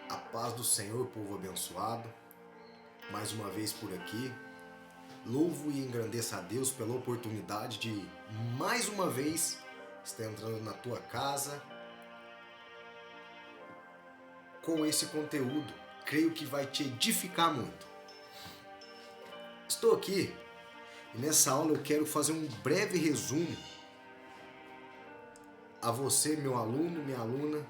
A paz do Senhor, povo abençoado, mais uma vez por aqui. Louvo e engrandeço a Deus pela oportunidade de, mais uma vez, estar entrando na tua casa com esse conteúdo. Creio que vai te edificar muito. Estou aqui e nessa aula eu quero fazer um breve resumo a você, meu aluno, minha aluna,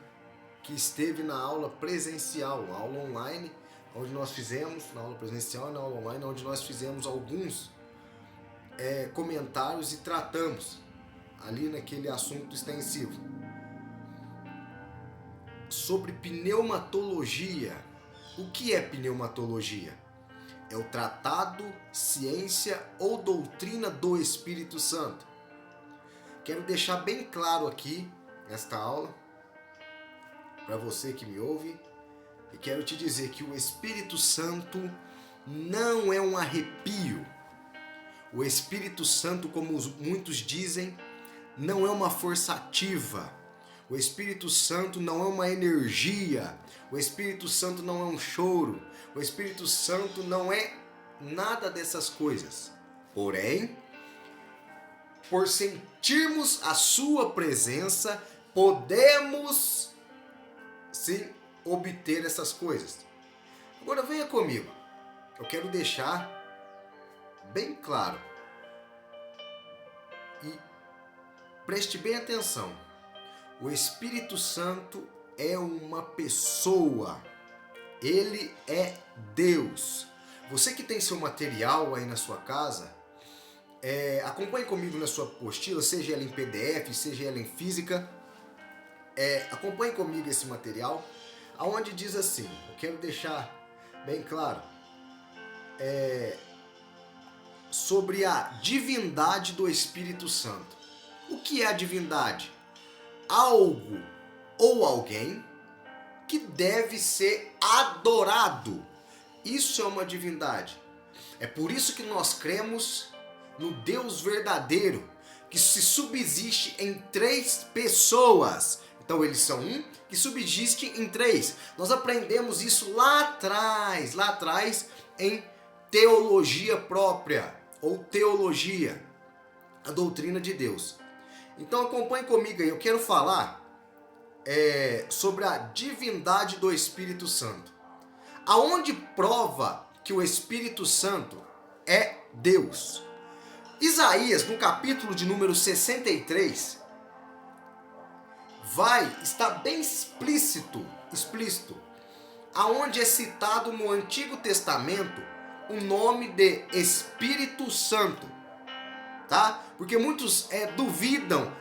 que esteve na aula presencial, na aula online, onde nós fizemos, na aula presencial e na aula online, onde nós fizemos alguns comentários e tratamos ali naquele assunto extensivo sobre pneumatologia. O que é pneumatologia? É o tratado, ciência ou doutrina do Espírito Santo. Quero deixar bem claro aqui nesta aula para você que me ouve, e quero te dizer que o Espírito Santo não é um arrepio. O Espírito Santo, como muitos dizem, não é uma força ativa. O Espírito Santo não é uma energia. O Espírito Santo não é um choro. O Espírito Santo não é nada dessas coisas. Porém, por sentirmos a sua presença, podemos sim obter essas coisas. Agora venha comigo. Eu quero deixar bem claro e preste bem atenção. O Espírito Santo é uma pessoa. Ele é Deus. Você que tem seu material aí na sua casa, acompanhe comigo na sua apostila, seja ela em PDF, seja ela em física. Acompanhe comigo esse material, aonde diz assim, eu quero deixar bem claro, sobre a divindade do Espírito Santo. O que é a divindade? Algo ou alguém que deve ser adorado. Isso é uma divindade. É por isso que nós cremos no Deus verdadeiro, que se subsiste em 3 pessoas. Então eles são um que subsiste em 3. Nós aprendemos isso lá atrás em teologia própria ou teologia, a doutrina de Deus. Então acompanhe comigo aí, eu quero falar sobre a divindade do Espírito Santo. Aonde prova que o Espírito Santo é Deus? Isaías, no capítulo de número 63, está bem explícito, aonde é citado no Antigo Testamento o nome de Espírito Santo, tá? Porque muitos duvidam,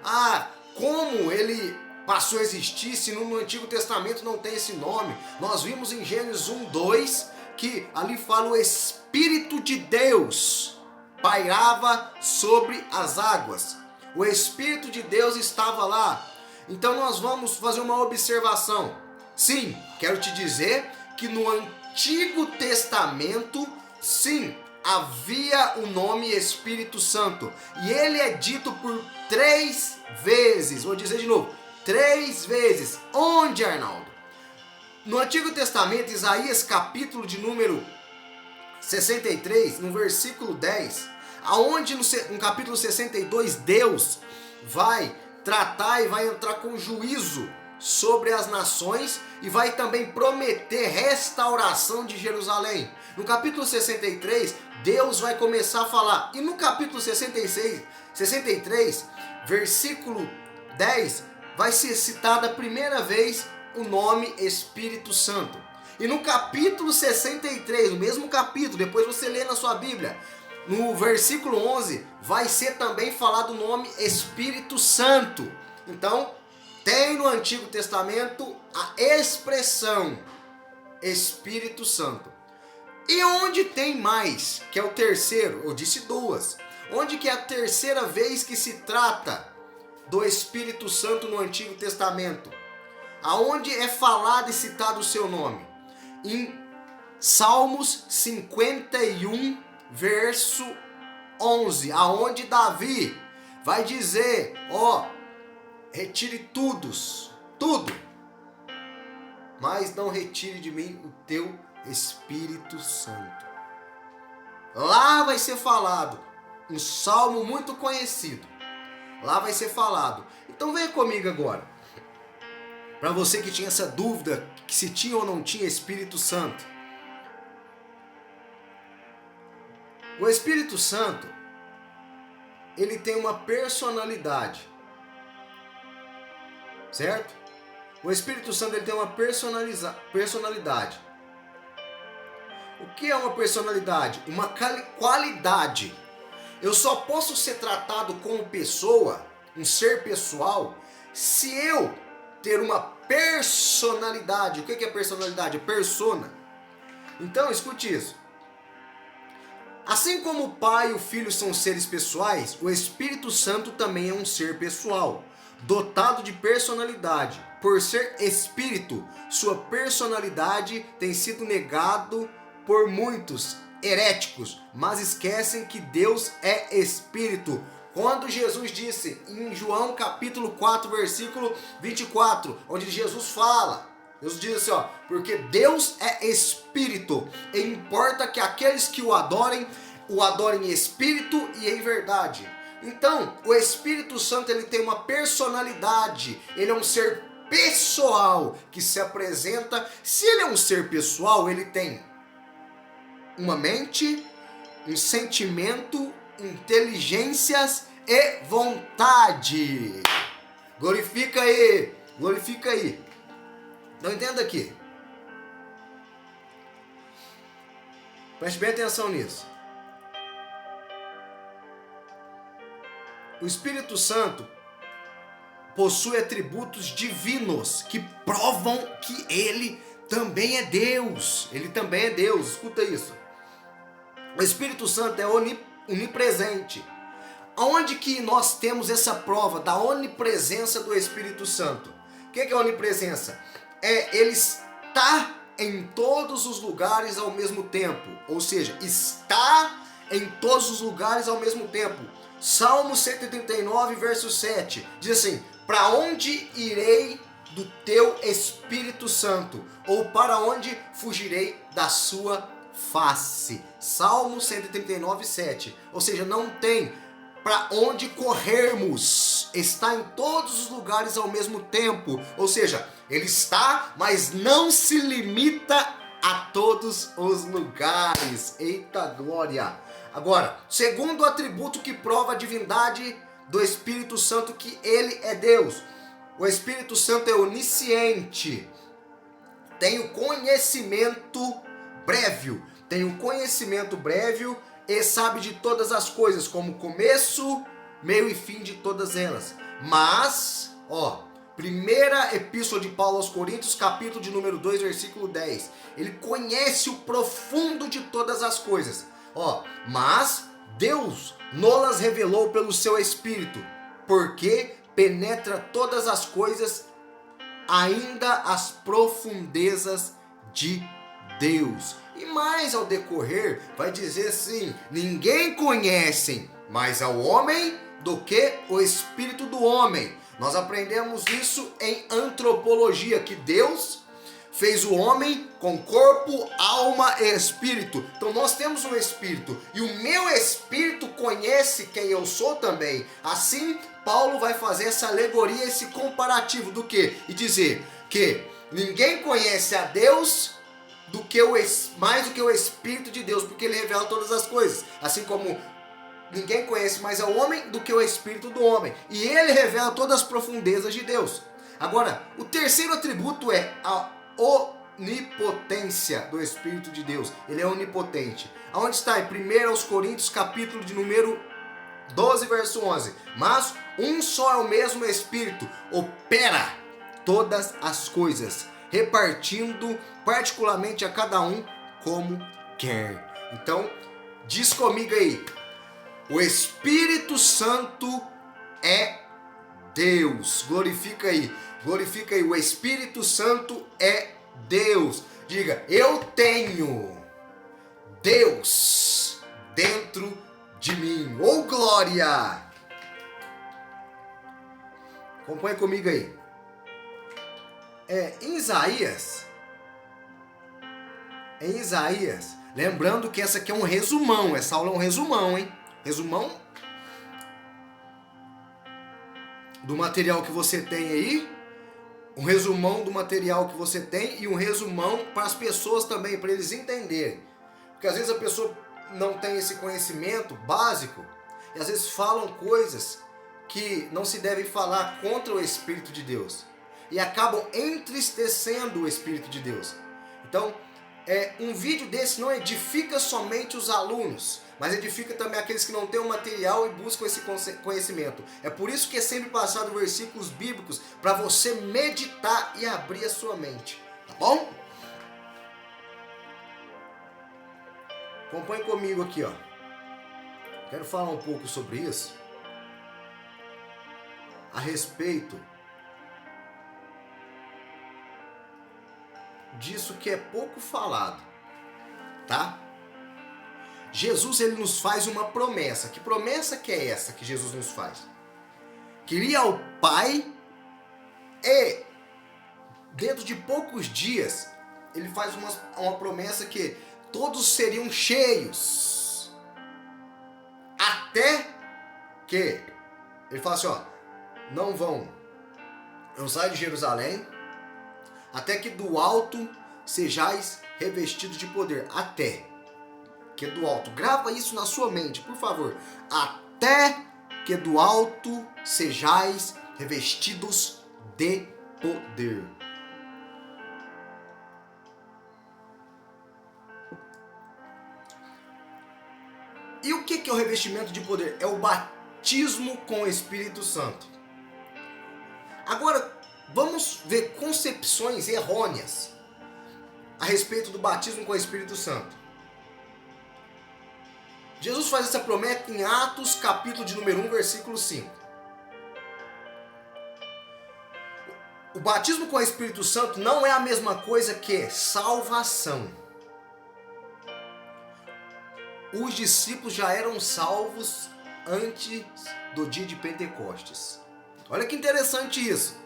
como ele passou a existir se no Antigo Testamento não tem esse nome. Nós vimos em Gênesis 1:2 que ali fala o Espírito de Deus pairava sobre as águas. O Espírito de Deus estava lá. Então nós vamos fazer uma observação. Sim, quero te dizer que no Antigo Testamento, sim, havia o nome Espírito Santo. E ele é dito por 3 vezes. Vou dizer de novo, 3 vezes. Onde, Arnaldo? No Antigo Testamento, Isaías capítulo de número 63, no versículo 10, aonde no capítulo 62 Deus vai tratar e vai entrar com juízo sobre as nações e vai também prometer restauração de Jerusalém. No capítulo 63, Deus vai começar a falar. E no capítulo 63, versículo 10, vai ser citado a primeira vez o nome Espírito Santo. E no capítulo 63, no mesmo capítulo, depois você lê na sua Bíblia, no versículo 11, vai ser também falado o nome Espírito Santo. Então, tem no Antigo Testamento a expressão Espírito Santo. E onde tem mais, que é o terceiro, eu disse 2, onde que é a terceira vez que se trata do Espírito Santo no Antigo Testamento? Aonde é falado e citado o seu nome? Em Salmos 51, verso 11, aonde Davi vai dizer, retire tudo, mas não retire de mim o teu Espírito Santo. Lá vai ser falado, um salmo muito conhecido. Lá vai ser falado. Então venha comigo agora. Para você que tinha essa dúvida, que se tinha ou não tinha Espírito Santo. O Espírito Santo, ele tem uma personalidade. Certo? O Espírito Santo, ele tem uma personalidade. O que é uma personalidade? Uma qualidade. Eu só posso ser tratado como pessoa, um ser pessoal, se eu ter uma personalidade. O que é personalidade? Persona. Então, escute isso. Assim como o Pai e o Filho são seres pessoais, o Espírito Santo também é um ser pessoal, dotado de personalidade. Por ser Espírito, sua personalidade tem sido negado por muitos heréticos, mas esquecem que Deus é Espírito. Quando Jesus disse em João capítulo 4, versículo 24, onde Jesus fala, Jesus diz assim, porque Deus é Espírito, e importa que aqueles que o adorem em Espírito e em verdade. Então, o Espírito Santo, ele tem uma personalidade, ele é um ser pessoal que se apresenta. Se ele é um ser pessoal, ele tem uma mente, um sentimento, inteligências e vontade. Glorifica aí, glorifica aí. Então entenda aqui. Preste bem atenção nisso. O Espírito Santo possui atributos divinos que provam que ele também é Deus. Ele também é Deus. Escuta isso. O Espírito Santo é onipresente. Onde que nós temos essa prova da onipresença do Espírito Santo? O que é onipresença? Ele está em todos os lugares ao mesmo tempo. Ou seja, está em todos os lugares ao mesmo tempo. Salmo 139, verso 7, diz assim: para onde irei do teu Espírito Santo? Ou para onde fugirei da sua face? Salmo 139, 7. Ou seja, não tem para onde corrermos. Está em todos os lugares ao mesmo tempo. Ou seja, ele está, mas não se limita a todos os lugares. Eita glória! Agora, segundo atributo que prova a divindade do Espírito Santo, que ele é Deus. O Espírito Santo é onisciente. Tem o conhecimento prévio. E sabe de todas as coisas, como começo, meio e fim de todas elas. Mas, primeira epístola de Paulo aos Coríntios, capítulo de número 2, versículo 10. Ele conhece o profundo de todas as coisas. Mas Deus nos revelou pelo seu Espírito, porque penetra todas as coisas, ainda as profundezas de Deus. E mais ao decorrer, vai dizer assim: ninguém conhece mais ao homem do que o Espírito do homem. Nós aprendemos isso em antropologia, que Deus fez o homem com corpo, alma e espírito. Então nós temos um espírito, e o meu espírito conhece quem eu sou também. Assim, Paulo vai fazer essa alegoria, esse comparativo do quê? E dizer que ninguém conhece a Deus mais do que o Espírito de Deus, porque ele revela todas as coisas. Assim como ninguém conhece mais ao homem do que o Espírito do homem, e ele revela todas as profundezas de Deus. Agora, o terceiro atributo é a onipotência do Espírito de Deus. Ele é onipotente. Aonde está? Em 1 Coríntios, capítulo de número 12, verso 11. Mas um só é o mesmo Espírito, opera todas as coisas, repartindo particularmente a cada um como quer. Então, diz comigo aí: o Espírito Santo é Deus. Glorifica aí. O Espírito Santo é Deus. Diga: eu tenho Deus dentro de mim. Oh, glória! Acompanhe comigo aí. Em Isaías, em Isaías, lembrando que essa aqui é um resumão, essa aula é um resumão, hein? Resumão do material que você tem aí, um resumão do material que você tem e um resumão para as pessoas também, para eles entenderem. Porque às vezes a pessoa não tem esse conhecimento básico e às vezes falam coisas que não se devem falar contra o Espírito de Deus e acabam entristecendo o Espírito de Deus. Então, um vídeo desse não edifica somente os alunos, mas edifica também aqueles que não têm o material e buscam esse conhecimento. É por isso que é sempre passado versículos bíblicos para você meditar e abrir a sua mente, tá bom? Acompanhe comigo aqui, ó. Quero falar um pouco sobre isso, a respeito disso que é pouco falado, tá? Jesus, ele nos faz uma promessa. Que promessa que é essa que Jesus nos faz? Que iria ao Pai e dentro de poucos dias ele faz uma promessa que todos seriam cheios. Até que ele fala assim, ó, não sai de Jerusalém, até que do alto sejais revestidos de poder. Até que do alto. Grava isso na sua mente, por favor. Até que do alto sejais revestidos de poder. E o que é o revestimento de poder? É o batismo com o Espírito Santo. Agora, vamos ver concepções errôneas a respeito do batismo com o Espírito Santo. Jesus faz essa promessa em Atos, capítulo de número 1, versículo 5. O batismo com o Espírito Santo não é a mesma coisa que salvação. Os discípulos já eram salvos antes do dia de Pentecostes. Olha que interessante isso.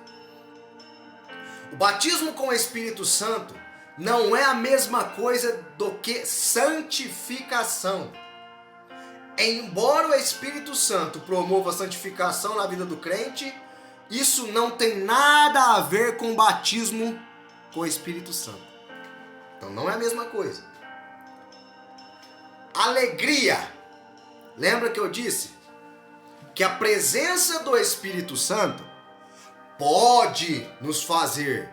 O batismo com o Espírito Santo não é a mesma coisa do que santificação. Embora o Espírito Santo promova a santificação na vida do crente, isso não tem nada a ver com o batismo com o Espírito Santo. Então não é a mesma coisa. Alegria. Lembra que eu disse que a presença do Espírito Santo pode nos fazer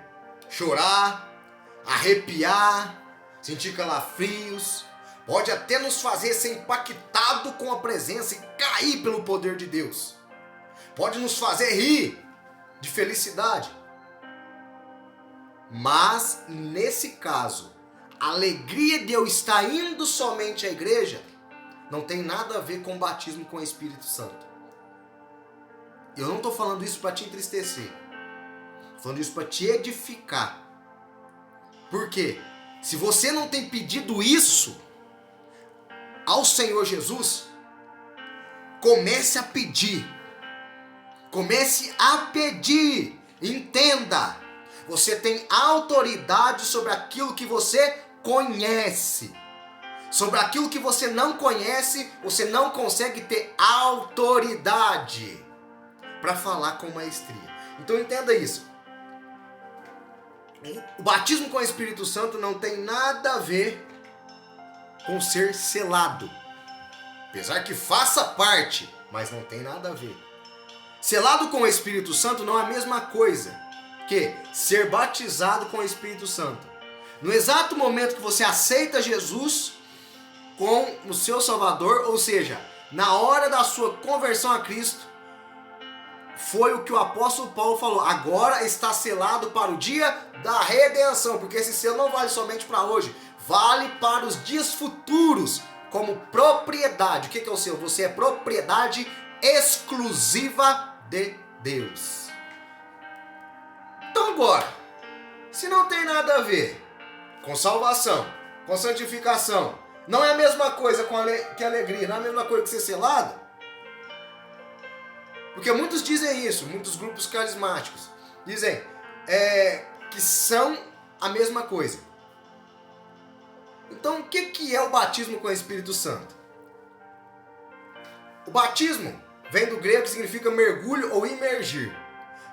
chorar, arrepiar, sentir calafrios, pode até nos fazer ser impactado com a presença e cair pelo poder de Deus. Pode nos fazer rir de felicidade. Mas, nesse caso, a alegria de eu estar indo somente à igreja não tem nada a ver com o batismo com o Espírito Santo. Eu não estou falando isso para te entristecer. Estou falando isso para te edificar. Por quê? Se você não tem pedido isso ao Senhor Jesus, comece a pedir. Comece a pedir. Entenda. Você tem autoridade sobre aquilo que você conhece. Sobre aquilo que você não conhece, você não consegue ter autoridade para falar com maestria. Então entenda isso. O batismo com o Espírito Santo não tem nada a ver com ser selado. Apesar que faça parte, mas não tem nada a ver. Selado com o Espírito Santo não é a mesma coisa que ser batizado com o Espírito Santo. No exato momento que você aceita Jesus como o seu Salvador, ou seja, na hora da sua conversão a Cristo, foi o que o apóstolo Paulo falou. Agora está selado para o dia da redenção, porque esse selo não vale somente para hoje, vale para os dias futuros, como propriedade. O que é o selo? Você é propriedade exclusiva de Deus. Então agora, se não tem nada a ver com salvação, com santificação, não é a mesma coisa que alegria, não é a mesma coisa que ser selado, porque muitos dizem isso, muitos grupos carismáticos dizem que são a mesma coisa. Então, o que é o batismo com o Espírito Santo? O batismo vem do grego que significa mergulho ou imergir.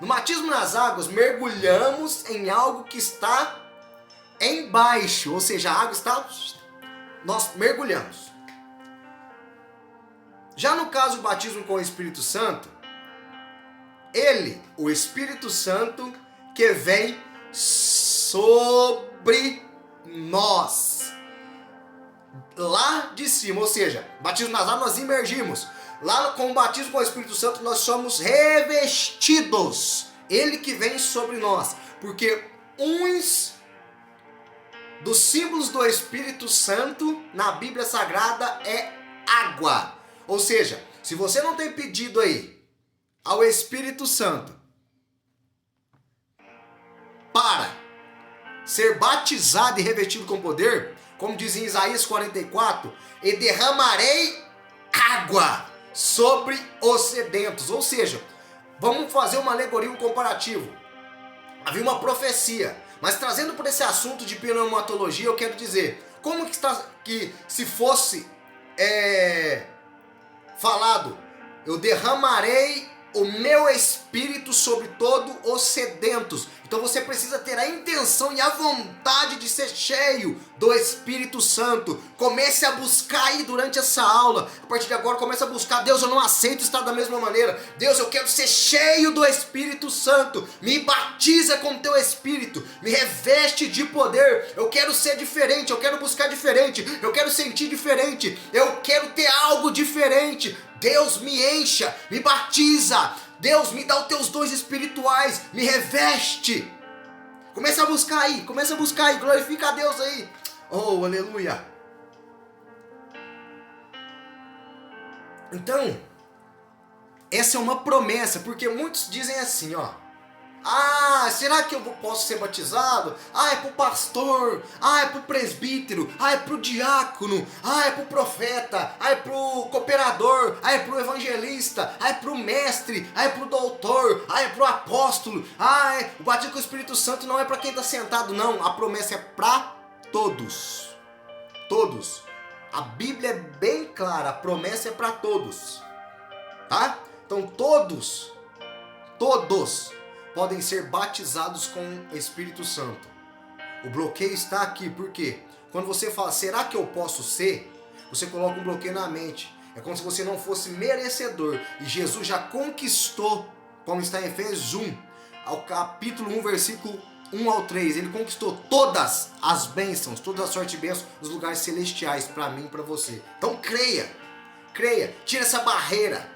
No batismo nas águas, mergulhamos em algo que está embaixo, ou seja, a água está... Nós mergulhamos. Já no caso do batismo com o Espírito Santo, ele, o Espírito Santo, que vem sobre nós. Lá de cima, ou seja, batismo nas águas nós imergimos. Lá com o batismo com o Espírito Santo nós somos revestidos. Ele que vem sobre nós. Porque uns dos símbolos do Espírito Santo na Bíblia Sagrada é água. Ou seja, se você não tem pedido aí ao Espírito Santo para ser batizado e revestido com poder, como diz em Isaías 44, e derramarei água sobre os sedentos. Ou seja, vamos fazer uma alegoria, um comparativo. Havia uma profecia, mas trazendo por esse assunto de pneumatologia, eu quero dizer, como que está, que se fosse falado, eu derramarei o meu espírito sobre todos os sedentos. Então você precisa ter a intenção e a vontade de ser cheio do Espírito Santo. Comece a buscar aí durante essa aula. A partir de agora comece a buscar. Deus, eu não aceito estar da mesma maneira. Deus, eu quero ser cheio do Espírito Santo. Me batiza com teu Espírito. Me reveste de poder. Eu quero ser diferente. Eu quero buscar diferente. Eu quero sentir diferente. Eu quero ter algo diferente. Deus, me encha, me batiza. Deus, me dá os teus dons espirituais, me reveste. Começa a buscar aí, glorifica a Deus aí. Oh, aleluia. Então, essa é uma promessa, porque muitos dizem assim, ó. Ah, será que eu posso ser batizado? Ah, é pro pastor. Ah, é pro presbítero. Ah, é pro diácono. Ah, é pro profeta. Ah, é pro cooperador. Ah, é pro evangelista. Ah, é pro mestre. Ah, é pro doutor. Ah, é pro apóstolo. Ah, o batismo com o Espírito Santo não é para quem está sentado, não. A promessa é para todos. Todos. A Bíblia é bem clara. A promessa é para todos. Tá? Então todos podem ser batizados com o Espírito Santo. O bloqueio está aqui, por quê? Quando você fala, será que eu posso ser? Você coloca um bloqueio na mente. É como se você não fosse merecedor. E Jesus já conquistou, como está em Efésios 1, ao capítulo 1, versículo 1 ao 3. Ele conquistou todas as bênçãos, toda a sorte e bênçãos dos lugares celestiais para mim e para você. Então creia, tira essa barreira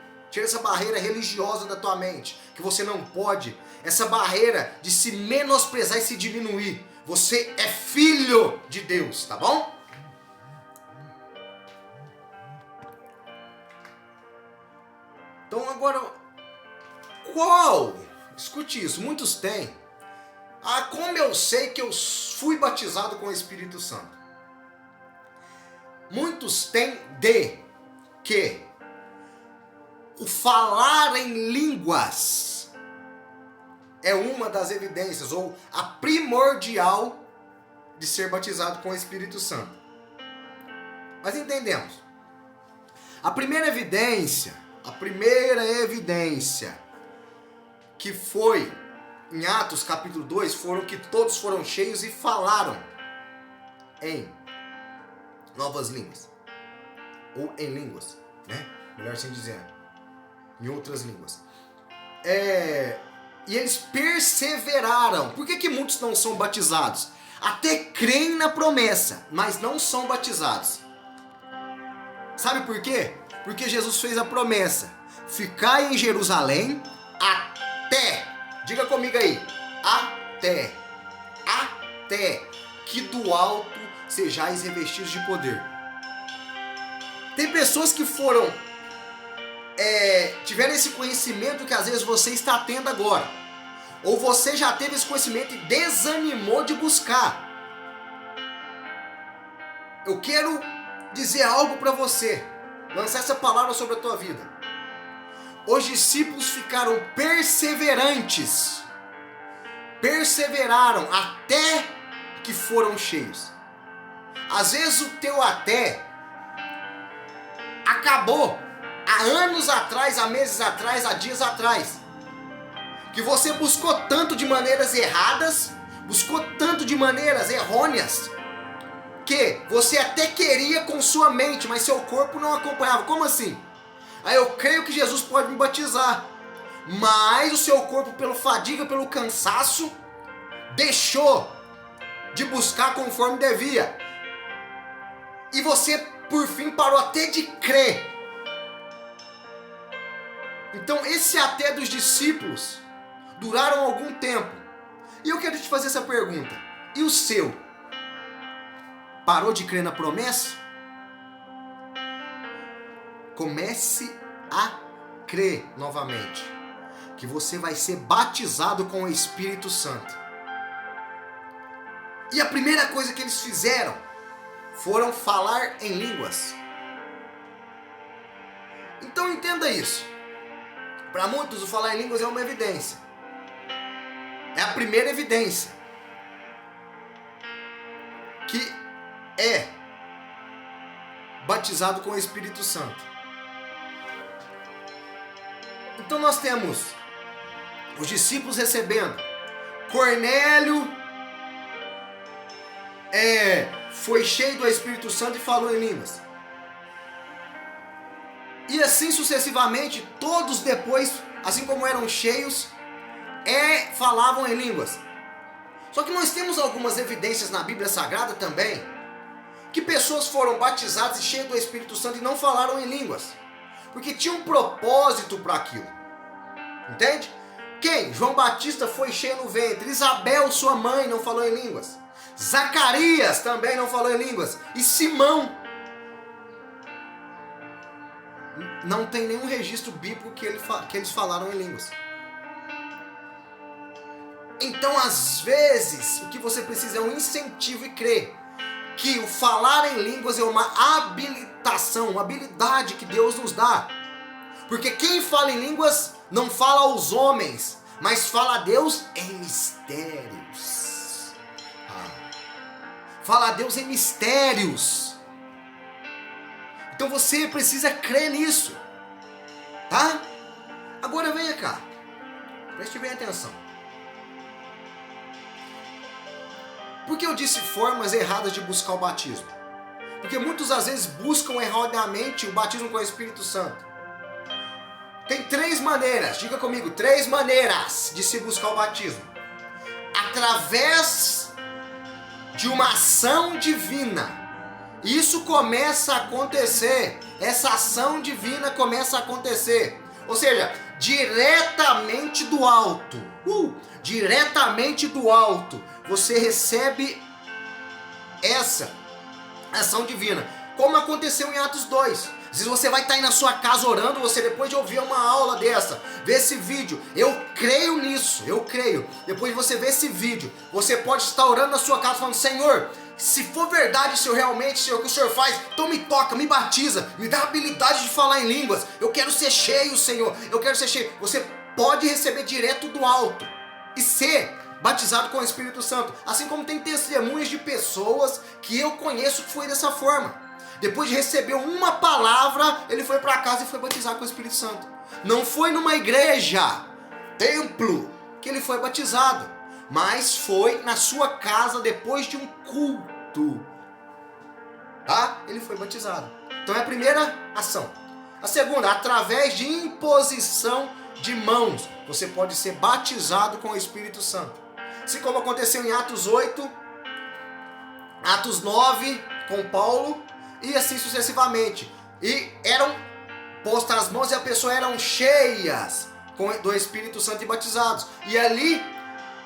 religiosa da tua mente, que você não pode, essa barreira de se menosprezar e se diminuir. Você é filho de Deus, tá bom? Então agora, escute isso, muitos têm. Ah, como eu sei que eu fui batizado com o Espírito Santo? Muitos têm que o falar em línguas é uma das evidências, ou a primordial de ser batizado com o Espírito Santo. Mas entendemos. A primeira evidência que foi em Atos capítulo 2, foram que todos foram cheios e falaram em novas línguas. Ou em línguas, né? Melhor assim dizendo. Em outras línguas. E eles perseveraram. Por que muitos não são batizados? Até creem na promessa, mas não são batizados. Sabe por quê? Porque Jesus fez a promessa. Ficai em Jerusalém até, diga comigo aí, até que do alto sejais revestidos de poder. Tem pessoas que foram tiveram esse conhecimento que às vezes você está tendo agora, ou você já teve esse conhecimento e desanimou de buscar. Eu quero dizer algo para você, lançar essa palavra sobre a tua vida. Os discípulos ficaram perseverantes, perseveraram até que foram cheios. Às vezes o teu até acabou há anos atrás, há meses atrás, há dias atrás. Que você buscou tanto de maneiras erradas, buscou tanto de maneiras errôneas, que você até queria com sua mente, mas seu corpo não acompanhava. Como assim? Aí eu creio que Jesus pode me batizar, mas o seu corpo, pela fadiga, pelo cansaço, deixou de buscar conforme devia. E você, por fim, parou até de crer. Então, esse até dos discípulos duraram algum tempo. E eu quero te fazer essa pergunta. E o seu? Parou de crer na promessa? Comece a crer novamente que você vai ser batizado com o Espírito Santo. E a primeira coisa que eles fizeram foram falar em línguas. Então entenda isso. Para muitos o falar em línguas é uma evidência. É a primeira evidência que é batizado com o Espírito Santo. Então nós temos os discípulos recebendo. Cornélio foi cheio do Espírito Santo e falou em línguas. E assim sucessivamente, todos depois, assim como eram cheios, falavam em línguas. Só que nós temos algumas evidências na Bíblia Sagrada também, que pessoas foram batizadas e cheias do Espírito Santo e não falaram em línguas, porque tinha um propósito para aquilo. Entende? Quem? João Batista foi cheio no ventre. Isabel, sua mãe, não falou em línguas. Zacarias também não falou em línguas. E Simão, não tem nenhum registro bíblico que eles falaram em línguas. Então, às vezes, o que você precisa é um incentivo e crer que o falar em línguas é uma habilitação, uma habilidade que Deus nos dá. Porque quem fala em línguas não fala aos homens, mas fala a Deus em mistérios. Fala a Deus em mistérios. Então você precisa crer nisso, tá? Agora venha cá, preste bem atenção. Por que eu disse formas erradas de buscar o batismo? Porque muitos às vezes buscam erroneamente o batismo com o Espírito Santo. Tem 3 maneiras, diga comigo, 3 maneiras de se buscar o batismo. Através de uma ação divina. Isso começa a acontecer, essa ação divina começa a acontecer. Ou seja, diretamente do alto. Diretamente do alto. Você recebe essa ação divina. Como aconteceu em Atos 2. Às vezes você vai estar aí na sua casa orando, você depois de ouvir uma aula dessa, ver esse vídeo, eu creio nisso, eu creio. Depois de você ver esse vídeo, você pode estar orando na sua casa falando: Senhor, se for verdade, Senhor, realmente, Senhor, o que o Senhor faz, então me toca, me batiza, me dá a habilidade de falar em línguas. Eu quero ser cheio, Senhor, eu quero ser cheio. Você pode receber direto do alto e ser batizado com o Espírito Santo. Assim como tem testemunhos de pessoas que eu conheço que foi dessa forma. Depois de receber uma palavra, ele foi para casa e foi batizado com o Espírito Santo. Não foi numa igreja, templo, que ele foi batizado, mas foi na sua casa depois de um culto. Tá? Ele foi batizado. Então é a primeira ação. A segunda, através de imposição de mãos, você pode ser batizado com o Espírito Santo. Assim como aconteceu em Atos 8, Atos 9, com Paulo, e assim sucessivamente. E eram postas as mãos e a pessoa eram cheias do Espírito Santo e batizados. E ali,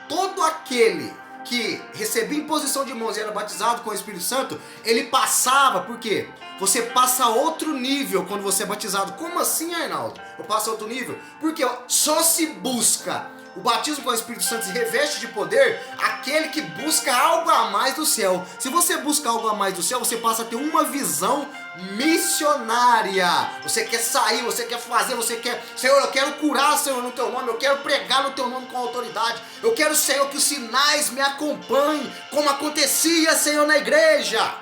todo aquele que recebia imposição de mãos e era batizado com o Espírito Santo, ele passava, por quê? Você passa a outro nível quando você é batizado. Como assim, Arnaldo? Eu passo a outro nível? Porque só se busca o batismo com o Espírito Santo se reveste de poder aquele que busca algo a mais do céu. Se você busca algo a mais do céu, você passa a ter uma visão missionária. Você quer sair, você quer fazer, você quer... Senhor, eu quero curar, Senhor, no Teu nome. Eu quero pregar no Teu nome com autoridade. Eu quero, Senhor, que os sinais me acompanhem, como acontecia, Senhor, na igreja.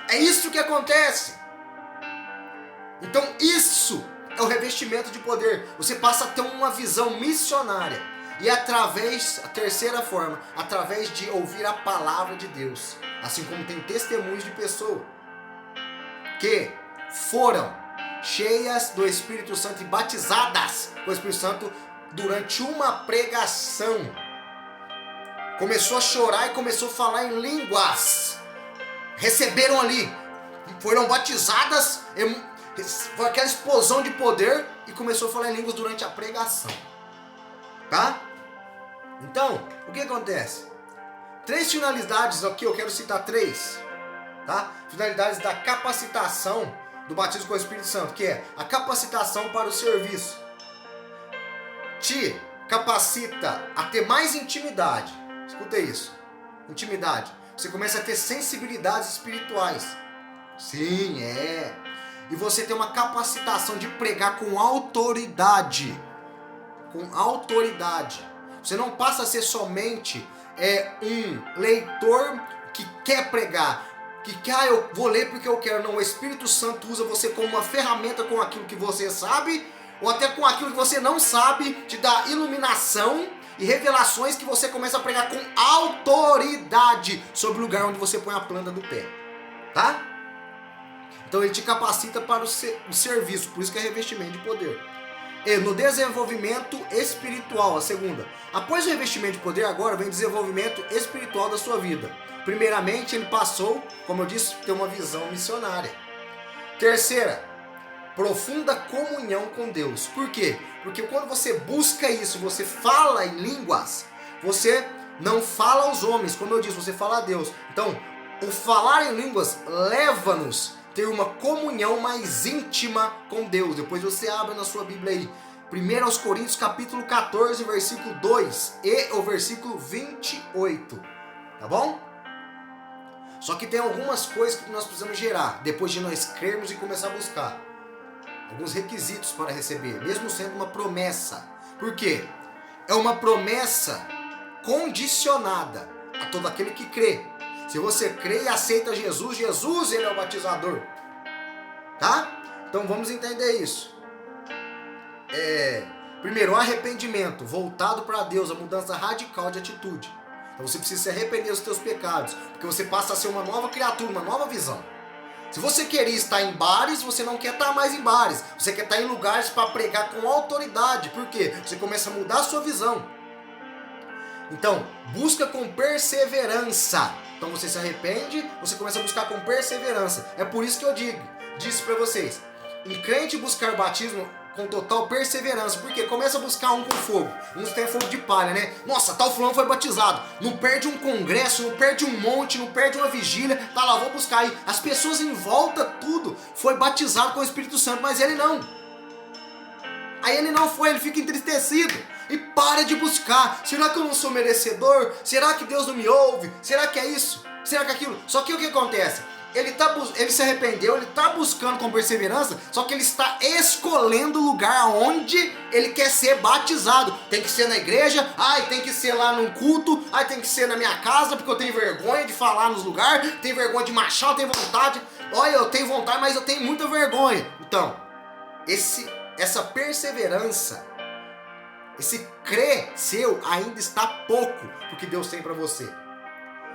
É isso que acontece. Então isso é o revestimento de poder. Você passa a ter uma visão missionária. E através, a terceira forma, através de ouvir a palavra de Deus. Assim como tem testemunhos de pessoas que foram cheias do Espírito Santo e batizadas com o Espírito Santo durante uma pregação. Começou a chorar e começou a falar em línguas. Receberam ali, foram batizadas, foi aquela explosão de poder e começou a falar em línguas durante a pregação. Tá? Então, o que acontece? 3 finalidades aqui, eu quero citar 3. Tá? Finalidades da capacitação do batismo com o Espírito Santo, que é a capacitação para o serviço. Te capacita a ter mais intimidade. Escuta isso. Intimidade. Você começa a ter sensibilidades espirituais. Sim, é. E você tem uma capacitação de pregar com autoridade. Com autoridade. Você não passa a ser somente um leitor que quer pregar. Que quer, eu vou ler porque eu quero. Não, o Espírito Santo usa você como uma ferramenta com aquilo que você sabe, ou até com aquilo que você não sabe, te dá iluminação e revelações que você começa a pregar com autoridade sobre o lugar onde você põe a planta do pé. Tá? Então ele te capacita para o serviço, por isso que é revestimento de poder. E no desenvolvimento espiritual, a segunda. Após o revestimento de poder, agora vem o desenvolvimento espiritual da sua vida. Primeiramente, ele passou, como eu disse, a ter uma visão missionária. Terceira, profunda comunhão com Deus. Por quê? Porque quando você busca isso, você fala em línguas, você não fala aos homens, como eu disse, você fala a Deus. Então, o falar em línguas leva-nos a ter uma comunhão mais íntima com Deus. Depois você abre na sua Bíblia aí, 1 Coríntios capítulo 14, versículo 2 e o versículo 28. Tá bom? Só que tem algumas coisas que nós precisamos gerar, depois de nós crermos e começar a buscar. Alguns requisitos para receber, mesmo sendo uma promessa. Por quê? É uma promessa condicionada a todo aquele que crê. Se você crê e aceita Jesus, Jesus ele é o batizador. Tá? Então vamos entender isso. Primeiro, o arrependimento voltado para Deus, a mudança radical de atitude. Então você precisa se arrepender dos seus pecados, porque você passa a ser uma nova criatura, uma nova visão. Se você queria estar em bares, você não quer estar mais em bares. Você quer estar em lugares para pregar com autoridade. Por quê? Você começa a mudar a sua visão. Então, busca com perseverança. Então você se arrepende, você começa a buscar com perseverança. É por isso que eu disse para vocês. Um crente buscar batismo com total perseverança. Porque começa a buscar um com fogo. Uns tem fogo de palha, né? Nossa, tal fulano foi batizado. Não perde um congresso, não perde um monte, não perde uma vigília. Tá lá, vou buscar aí. As pessoas em volta, tudo, foi batizado com o Espírito Santo, mas ele não. Aí ele não foi, ele fica entristecido. E para de buscar. Será que eu não sou merecedor? Será que Deus não me ouve? Será que é isso? Será que é aquilo? Só que o que acontece? Ele se arrependeu, ele está buscando com perseverança, só que ele está escolhendo o lugar onde ele quer ser batizado. Tem que ser na igreja, tem que ser lá num culto, tem que ser na minha casa, porque eu tenho vergonha de falar nos lugares, tenho vergonha de marchar, eu tenho vontade. Olha, eu tenho vontade, mas eu tenho muita vergonha. Então, essa perseverança, esse crer seu ainda está pouco do que Deus tem para você.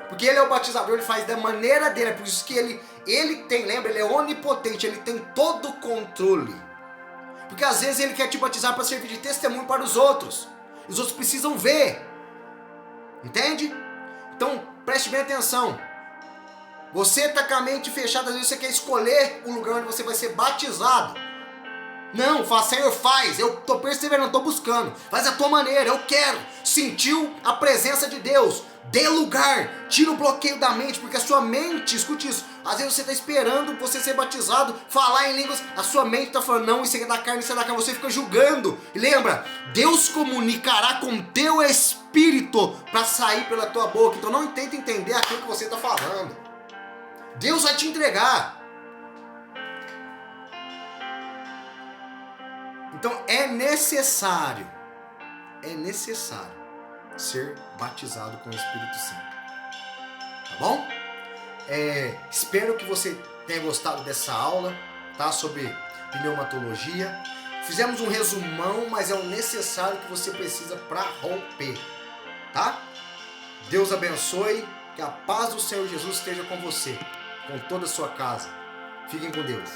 Porque ele é o batizador, ele faz da maneira dele. É por isso que ele tem, lembra, ele é onipotente, ele tem todo o controle. Porque às vezes ele quer te batizar para servir de testemunho para os outros. Os outros precisam ver. Entende? Então, preste bem atenção. Você está com a mente fechada, às vezes você quer escolher o lugar onde você vai ser batizado. Não, Senhor, faz, eu estou perseverando, estou buscando. Faz a tua maneira, eu quero. Sentiu a presença de Deus. Dê lugar, tira o bloqueio da mente, porque a sua mente, escute isso, às vezes você está esperando você ser batizado, falar em línguas, a sua mente está falando, não, isso é da carne, isso é da carne, você fica julgando. E lembra, Deus comunicará com teu espírito para sair pela tua boca, então não tenta entender aquilo que você está falando. Deus vai te entregar. Então é necessário ser batizado com o Espírito Santo. Tá bom? Espero que você tenha gostado dessa aula, tá? Sobre pneumatologia. Fizemos um resumão, mas é o necessário que você precisa para romper, tá? Deus abençoe, que a paz do Senhor Jesus esteja com você, com toda a sua casa. Fiquem com Deus.